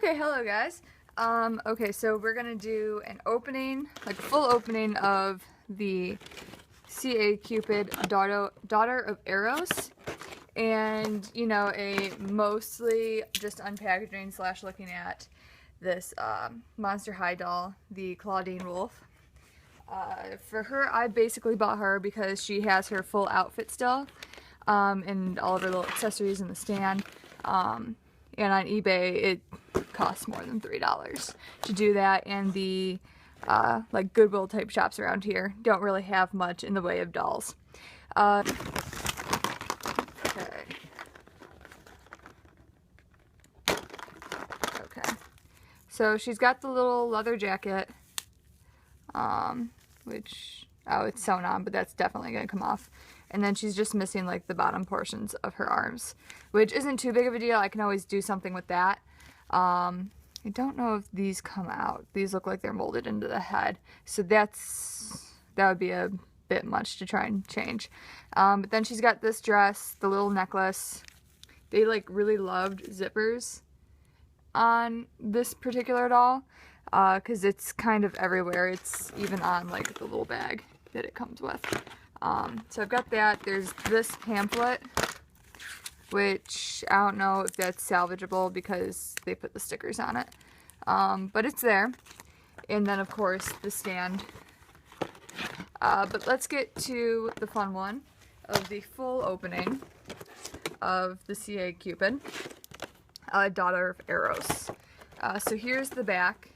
Okay, hello guys. Okay, so we're gonna do an opening, like a full opening of the Cupid Daughter of Eros, and you know, a mostly just unpackaging slash looking at this Monster High doll, the Clawdeen Wolf. For her, I basically bought her because she has her full outfit still, and all of her little accessories in the stand. And on eBay, it costs more than $3 to do that, and the like Goodwill type shops around here don't really have much in the way of dolls. Okay. Okay. So she's got the little leather jacket, which, oh, it's sewn on, but that's definitely gonna come off. And then she's just missing like the bottom portions of her arms, which isn't too big of a deal. I can always do something with that. I don't know if these come out. These look like they're molded into the head, so that would be a bit much to try and change. But then she's got this dress, the little necklace. They like really loved zippers on this particular doll, because it's kind of everywhere. It's even on like the little bag that it comes with. So I've got that. There's this pamphlet, which I don't know if that's salvageable because they put the stickers on it. But it's there. And then of course the stand. But let's get to the fun one of the full opening of the Cupid, Daughter of Eros. So here's the back.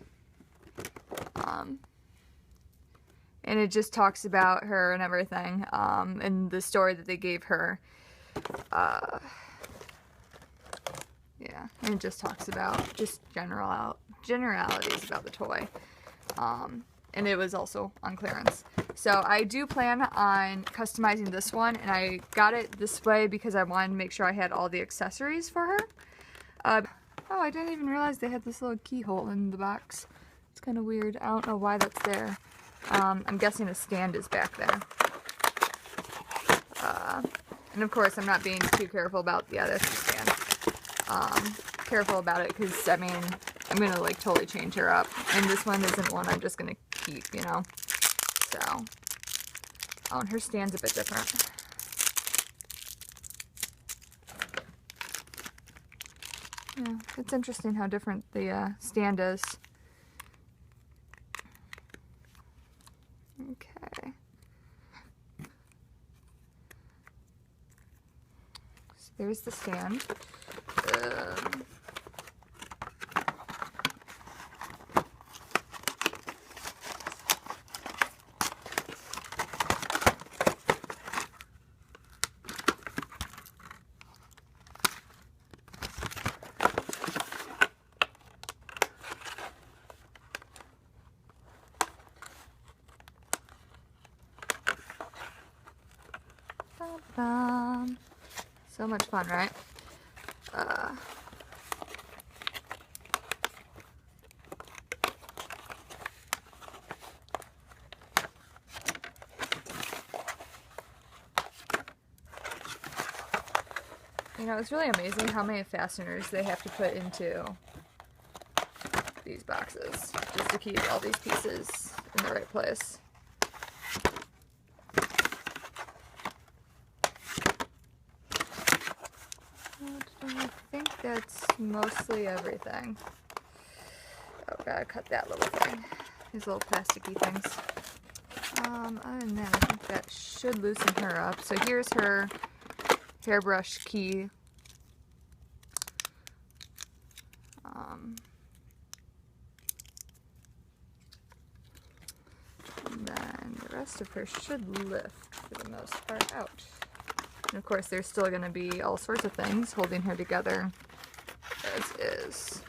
And it just talks about her and everything, and the story that they gave her. Yeah, and it just talks about just generalities about the toy. And it was also on clearance. So I do plan on customizing this one, and I got it this way because I wanted to make sure I had all the accessories for her. Oh, I didn't even realize they had this little keyhole in the box. It's kind of weird. I don't know why that's there. I'm guessing a stand is back there. And of course, I'm not being too careful about, yeah, that's the stand. Careful about it because, I mean, I'm going to like totally change her up. And this one isn't one I'm just going to keep, you know. So, oh, and her stand's a bit different. Yeah, it's interesting how different the stand is. Okay. So there's the stand. So much fun, right? You know, it's really amazing how many fasteners they have to put into these boxes just to keep all these pieces in the right place. I think that's mostly everything. Oh, gotta cut that little thing. These little plasticky things. Other than that, I think that should loosen her up. So here's her hairbrush key. And then the rest of her should lift for the most part out. And of course, there's still going to be all sorts of things holding her together, as is.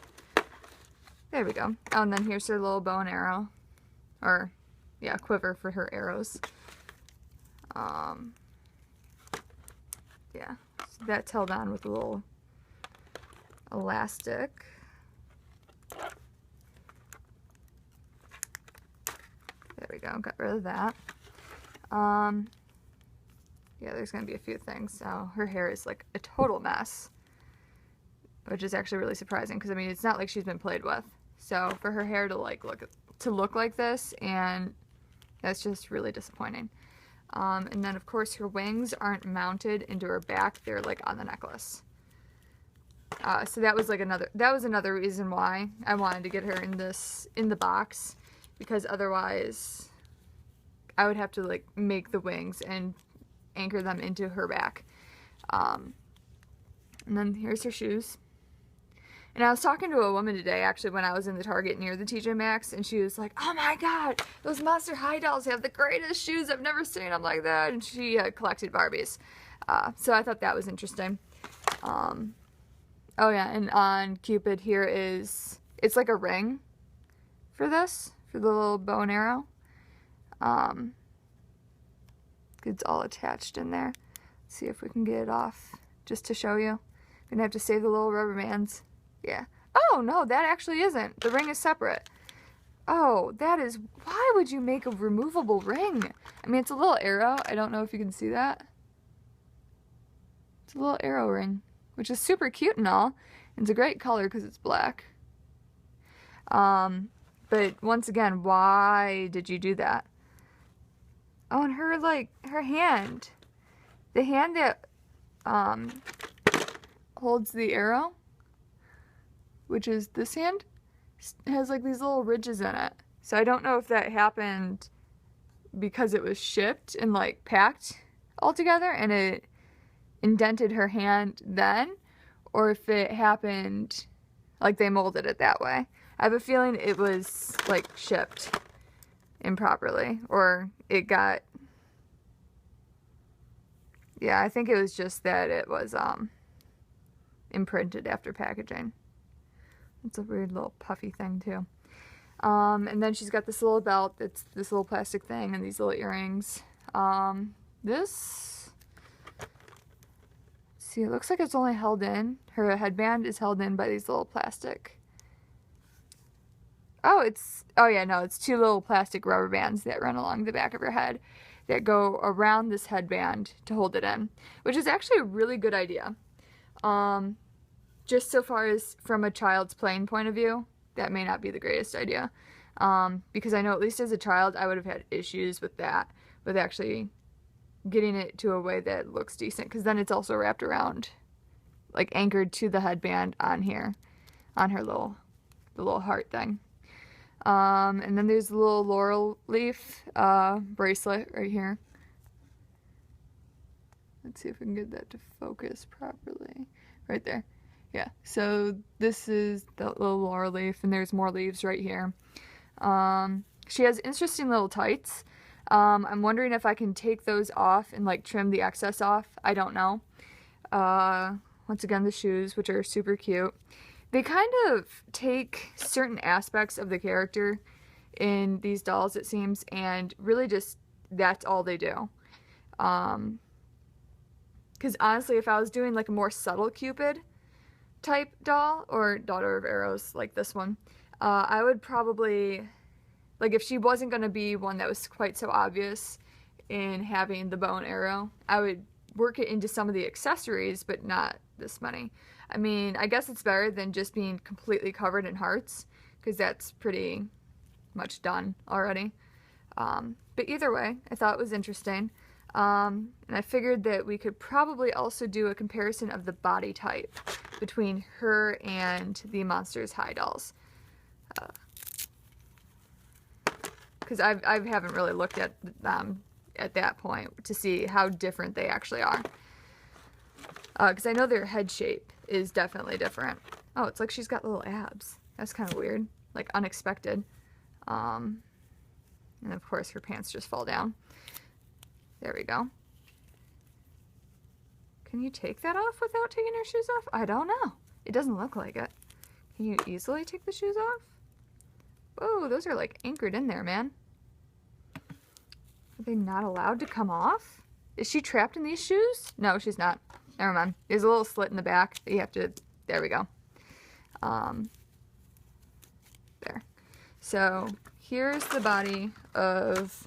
There we go. Oh, and then here's her little bow and arrow. Or, yeah, quiver for her arrows. Yeah, so that's held on with a little elastic. There we go, got rid of that. Yeah, there's gonna be a few things. So her hair is like a total mess. which is actually really surprising because I mean it's not like she's been played with. So for her hair to like look like this, and that's just really disappointing. And then of course her wings aren't mounted into her back; they're like on the necklace. So that was another reason why I wanted to get her in the box, because otherwise I would have to like make the wings and anchor them into her back. And then here's her shoes. And I was talking to a woman today, actually, when I was in the Target near the TJ Maxx, and she was like, oh my god, those Monster High dolls have the greatest shoes. I've never seen them like that. And she collected Barbies. So I thought that was interesting. Oh yeah, and on Cupid here it's like a ring for this, for the little bow and arrow. It's all attached in there. Let's see if we can get it off, just to show you. I'm gonna have to save the little rubber bands. Yeah. Oh, no, that actually isn't. The ring is separate. Oh, that is... Why would you make a removable ring? I mean, it's a little arrow. I don't know if you can see that. It's a little arrow ring, which is super cute and all. It's a great color because it's black. But once again, why did you do that? Oh, and her, like, her hand. The hand that, holds the arrow, which is this hand, has like these little ridges in it. So I don't know if that happened because it was shipped and like packed all together and it indented her hand then, or if it happened like they molded it that way. I have a feeling it was like shipped improperly, or it got, yeah, I think it was just that it was imprinted after packaging. It's a weird little puffy thing too. And then she's got this little belt that's this little plastic thing and these little earrings. See, it looks like it's only held in. Her headband is held in by these little plastic. Oh yeah, no, it's two little plastic rubber bands that run along the back of her head that go around this headband to hold it in, which is actually a really good idea. Just so far as from a child's playing point of view, that may not be the greatest idea. Because I know at least as a child, I would have had issues with that, with actually getting it to a way that looks decent. Because then it's also wrapped around, like anchored to the headband on here, on her the little heart thing. And then there's the little laurel leaf bracelet right here. Let's see if we can get that to focus properly. Right there. Yeah, so this is the little laurel leaf, and there's more leaves right here. She has interesting little tights. I'm wondering if I can take those off and like trim the excess off. I don't know. Once again, the shoes, which are super cute. They kind of take certain aspects of the character in these dolls, it seems, and really just, that's all they do. Because honestly, if I was doing like a more subtle Cupid type doll, or Daughter of Arrows like this one, I would probably, like if she wasn't going to be one that was quite so obvious in having the bow and arrow, I would work it into some of the accessories, but not this many. I mean, I guess it's better than just being completely covered in hearts, because that's pretty much done already. But either way, I thought it was interesting. And I figured that we could probably also do a comparison of the body type between her and the Monsters High dolls. Because I haven't really looked at them at that point to see how different they actually are. Because I know their head shape is definitely different. Oh, it's like she's got little abs. That's kind of weird. Like unexpected. And of course her pants just fall down. There we go. Can you take that off without taking your shoes off? I don't know. It doesn't look like it. Can you easily take the shoes off? Whoa, those are like anchored in there, man. Are they not allowed to come off? Is she trapped in these shoes? No, she's not. Never mind. There's a little slit in the back that you have to... There we go. There. So, here's the body of...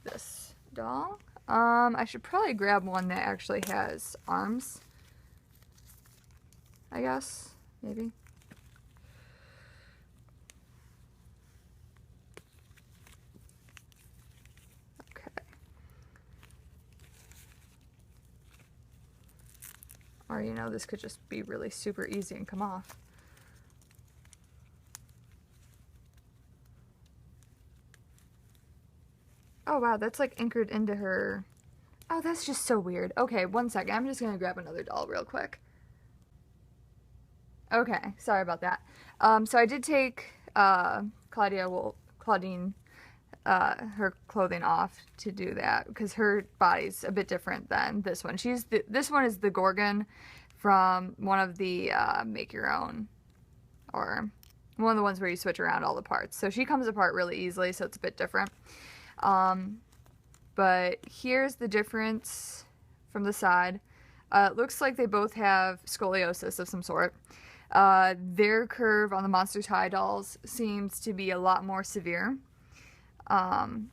this doll. I should probably grab one that actually has arms, I guess, maybe. Okay. Or, you know, this could just be really super easy and come off. Oh wow, that's like anchored into her. Oh, that's just so weird. Okay, one second. I'm just gonna grab another doll real quick. Okay, sorry about that. So I did take Clawdeen, her clothing off to do that because her body's a bit different than this one. This one is the Gorgon from one of the make your own, or one of the ones where you switch around all the parts. So she comes apart really easily, so it's a bit different. But here's the difference from the side. It looks like they both have scoliosis of some sort. Their curve on the Monsters High dolls seems to be a lot more severe than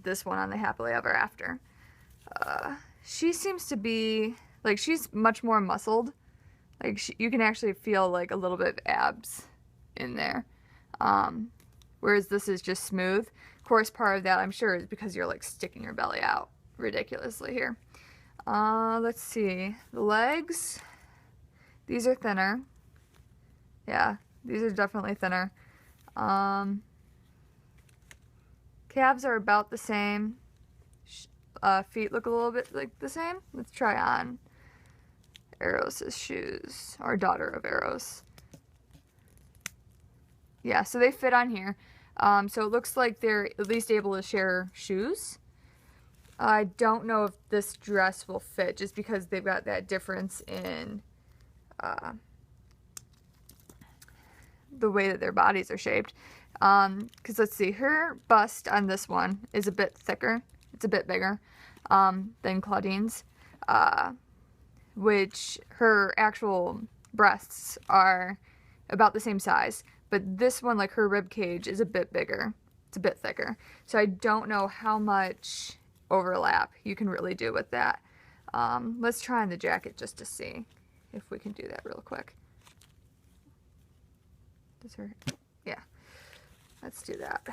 this one on the Happily Ever After. She seems to be, like, she's much more muscled. Like, you can actually feel, like, a little bit of abs in there. Whereas this is just smooth. Of course, part of that, I'm sure, is because you're, like, sticking your belly out ridiculously here. Let's see. The legs, these are thinner. Yeah, these are definitely thinner. Calves are about the same. Feet look a little bit like the same. Let's try on Eros' shoes, or Daughter of Eros. Yeah, so they fit on here. So it looks like they're at least able to share shoes. I don't know if this dress will fit just because they've got that difference in the way that their bodies are shaped. Because let's see, her bust on this one is a bit thicker. It's a bit bigger than Clawdeen's, which her actual breasts are about the same size. But this one, like her rib cage, is a bit bigger. It's a bit thicker. So I don't know how much overlap you can really do with that. Let's try on the jacket just to see if we can do that real quick. Does her... Yeah. Let's do that.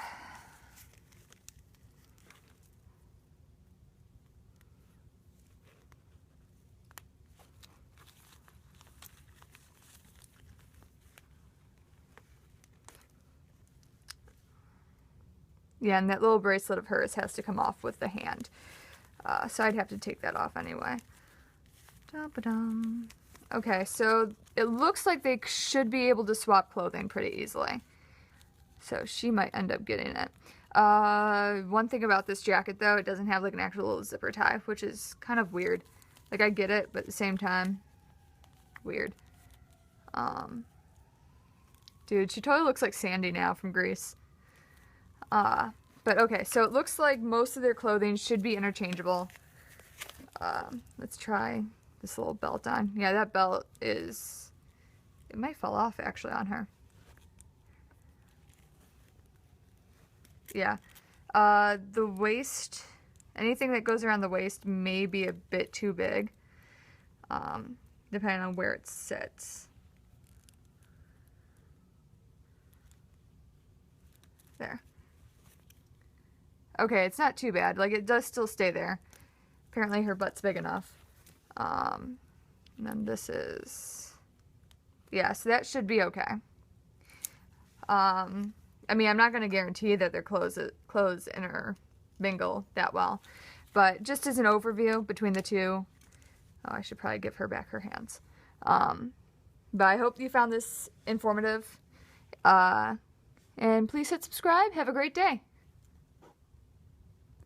Yeah, and that little bracelet of hers has to come off with the hand. So I'd have to take that off anyway. Dum-ba-dum. Okay, so it looks like they should be able to swap clothing pretty easily. So she might end up getting it. One thing about this jacket, though, it doesn't have like an actual little zipper tie, which is kind of weird. Like, I get it, but at the same time, weird. Dude, she totally looks like Sandy now from Grease. But okay, so it looks like most of their clothing should be interchangeable. Let's try this little belt on. Yeah, that belt is... It might fall off, actually, on her. Yeah. The waist... Anything that goes around the waist may be a bit too big. Depending on where it sits. There. Okay, it's not too bad. Like, it does still stay there. Apparently her butt's big enough. And then this is... Yeah, so that should be okay. I mean, I'm not going to guarantee that their clothes intermingle that well. But just as an overview between the two... Oh, I should probably give her back her hands. But I hope you found this informative. And please hit subscribe. Have a great day.